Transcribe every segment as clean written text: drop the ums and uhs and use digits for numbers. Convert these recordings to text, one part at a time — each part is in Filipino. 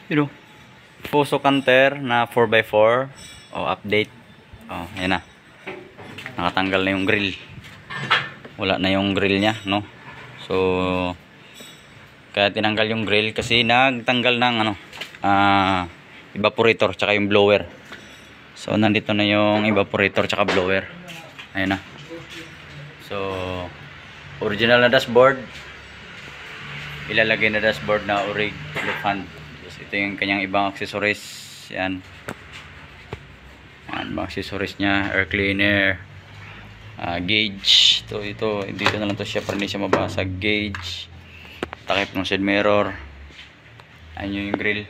You know, Fuso Canter na 4x4. Update. Yan na. Nakatanggal na yung grill. Wala na yung grill niya, no? So, kaya tinanggal yung grill kasi nagtanggal ng evaporator tsaka yung blower. So, nandito na yung evaporator tsaka blower. Ayan na. So, original na dashboard. Ilalagay na dashboard na Orig fan. Ito yung kanyang ibang accessories. Yan. Yan, mga accessories niya, air cleaner, gauge. Ito, dito na lang to siya para hindi siya mabasag. Gauge, takip ng side mirror. Ayun yung grill.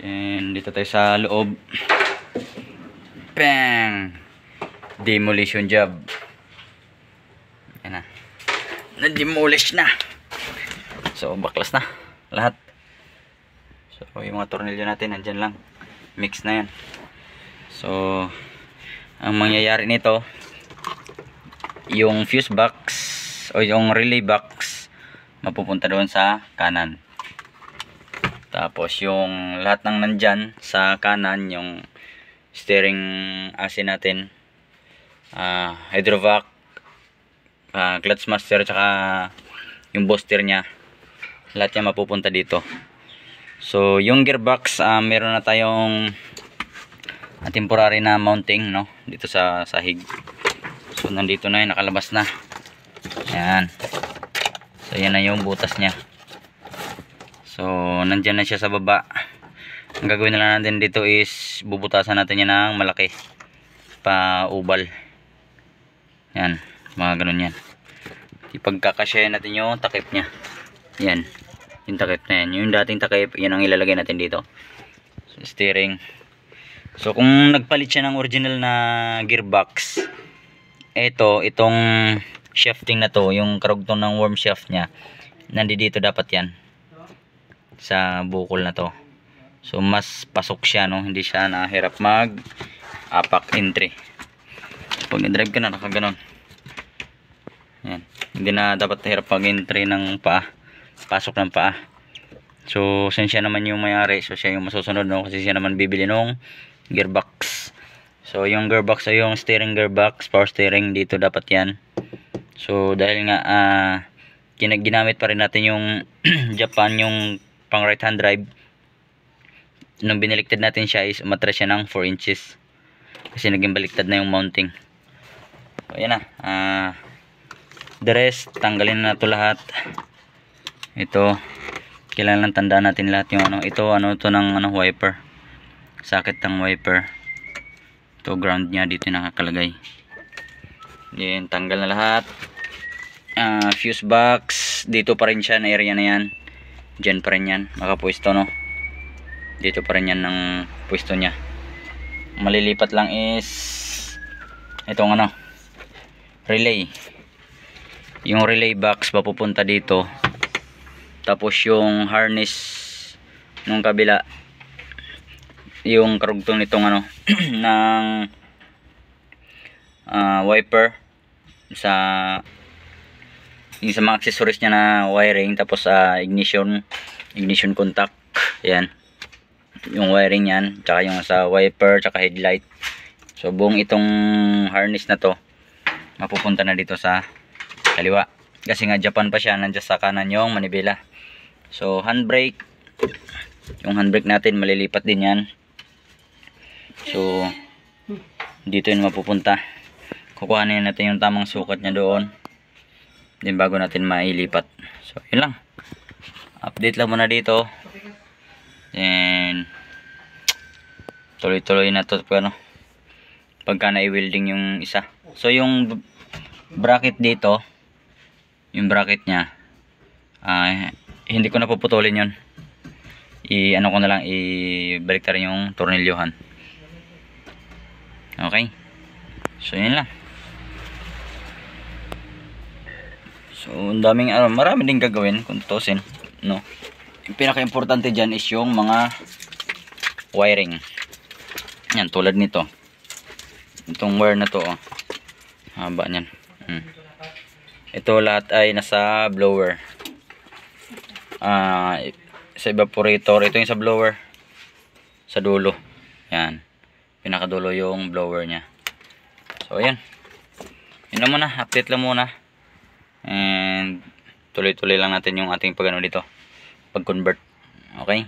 And dito tayo sa loob. Bang! Demolition job. Yan na. Na-demolish na. So, baklas na lahat. So, yung mga tornilyo natin nandyan lang. Mix na yan. So, ang mangyayari nito, yung fuse box o yung relay box mapupunta doon sa kanan. Tapos yung lahat ng nandyan sa kanan, yung steering asin natin, hydrovac, clutch master, tsaka yung booster nya, lahat yan mapupunta dito. So yung gearbox, meron na tayong temporary na mounting, no, dito sa sahig. So nandito na yun, nakalabas na. Yan. So yan na yung butas nya. So nandyan na siya sa baba. Ang gagawin na lang natin dito is bubutasan natin yan ng malaki pa ubal. Yan, mga ganun yan. Ipagkakasyahin natin yung takip nya. Yan, yung takip na yan. Yung dating takip, yan ang ilalagay natin dito. So, steering. So kung nagpalit siya ng original na gearbox, itong shafting na to, yung karugtong ng worm shaft nya, nandito dapat yan sa bukol na to. So mas pasok siya, no, hindi siya nahirap mag apak entry. Pag i-drive ka na nakaganon, yan, hindi na dapat hirap pag entry ng paa, pasok ng paa. So since siya naman yung may-ari, so siya yung masusunod, no, kasi siya naman bibili nung gearbox. So yung gearbox ay yung steering gearbox, power steering, dito dapat yan. So dahil nga ginamit pa rin natin yung Japan, yung pang right hand drive, nung binaliktad natin siya is umatras siya ng 4 inches kasi naging baliktad na yung mounting. So ayan na, the rest tanggalin na to lahat. Ito kailangan tandaan natin lahat yung ito ng wiper, socket ng wiper. Ito ground nya, dito nakakalagay. Then tanggal na lahat. Fuse box dito pa rin siya, na area na yan, dyan pa rin yan makapwesto, no, dito pa rin yan ng pwesto nya. Malilipat lang is itong relay. Yung relay box papupunta dito, tapos yung harness nung kabila, yung karugtong nitong ng wiper sa yung sa mga accessories niya na wiring, tapos ignition contact, yan yung wiring yan, tsaka yung sa wiper tsaka headlight. So buong itong harness na to mapupunta na dito sa kaliwa kasi nga Japan pa siya, nandiyan sa kanan yung manibela. So handbrake, yung handbrake natin malilipat din yan. So dito yun mapupunta. Kukuhanin natin yung tamang sukat niya doon, din bago natin mailipat. So yun lang, update lang muna dito, and tuloy-tuloy na to pagka na-welding yung isa. So yung bracket dito, yung bracket nya, hindi ko na puputulin yun. Ko na lang, ibalik ta rin yung tornilyohan. Okay, so yun lang. So ang daming marami din gagawin kung tutusin, no. Yung pinaka-importante dyan is yung mga wiring. Yan, tulad nito, itong wire na to, haba nyan. Ito lahat ay nasa blower. sa evaporator. Ito yung sa blower. Sa dulo. Yan. Pinakadulo yung blower niya. So, ayan. Yun lang muna. Update lang muna. And tuloy-tuloy lang natin yung ating pag-ano dito. Pag-convert. Okay?